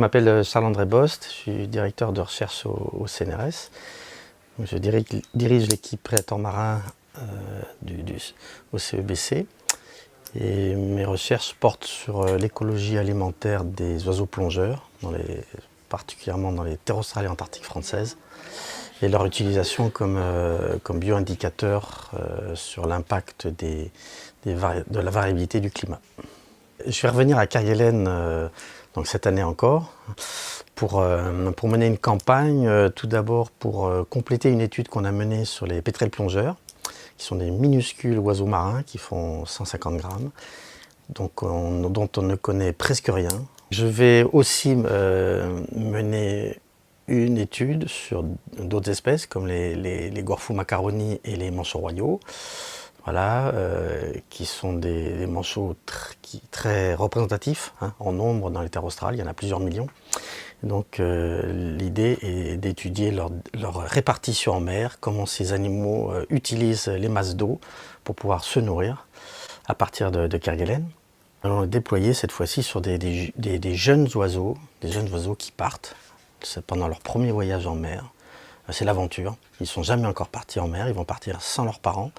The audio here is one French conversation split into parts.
m'appelle Charles-André Bost, je suis directeur de recherche au CNRS. Je dirige l'équipe prédateurs marins au CEBC. Et mes recherches portent sur l'écologie alimentaire des oiseaux plongeurs, particulièrement dans les terres australes et antarctiques françaises, et leur utilisation comme bioindicateur sur l'impact de la variabilité du climat. Je vais revenir à Kerguelen donc cette année encore pour mener une campagne, tout d'abord pour compléter une étude qu'on a menée sur les pétrels plongeurs, qui sont des minuscules oiseaux marins qui font 150 grammes, dont on ne connaît presque rien. Je vais aussi mener une étude sur d'autres espèces comme les Gorfous macaroni et les manchots royaux, voilà, qui sont des manchots très représentatifs en nombre dans les terres australes, il y en a plusieurs millions. Donc l'idée est d'étudier leur répartition en mer, comment ces animaux utilisent les masses d'eau pour pouvoir se nourrir à partir de Kerguelen. On l'a déployé cette fois-ci sur des jeunes oiseaux, qui partent pendant leur premier voyage en mer. C'est l'aventure, ils ne sont jamais encore partis en mer, ils vont partir sans leurs parents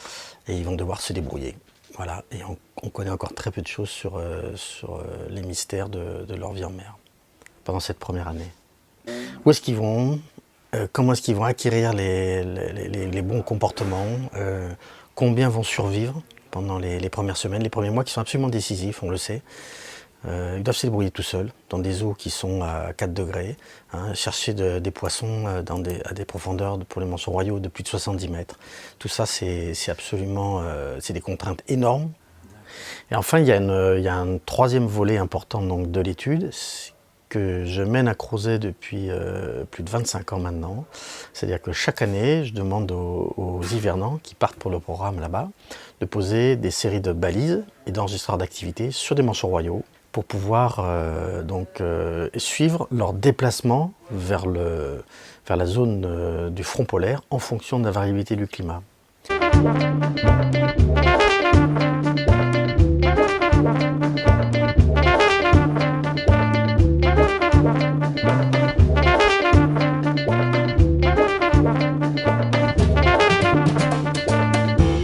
et ils vont devoir se débrouiller. Voilà. Et on connaît encore très peu de choses sur les mystères de leur vie en mer pendant cette première année. Où est-ce qu'ils vont? Comment est-ce qu'ils vont acquérir les bons comportements? Combien vont survivre pendant les premières semaines, les premiers mois qui sont absolument décisifs, on le sait. Ils doivent se débrouiller tout seuls dans des eaux qui sont à 4 degrés, chercher des poissons à des profondeurs pour les manchots royaux de plus de 70 mètres. Tout ça, c'est absolument des contraintes énormes. Et enfin, il y a un troisième volet important donc, de l'étude que je mène à Crozet depuis plus de 25 ans maintenant. C'est-à-dire que chaque année, je demande aux hivernants qui partent pour le programme là-bas de poser des séries de balises et d'enregistreurs d'activité sur des manchots royaux pour pouvoir suivre leur déplacement vers la zone du front polaire en fonction de la variabilité du climat.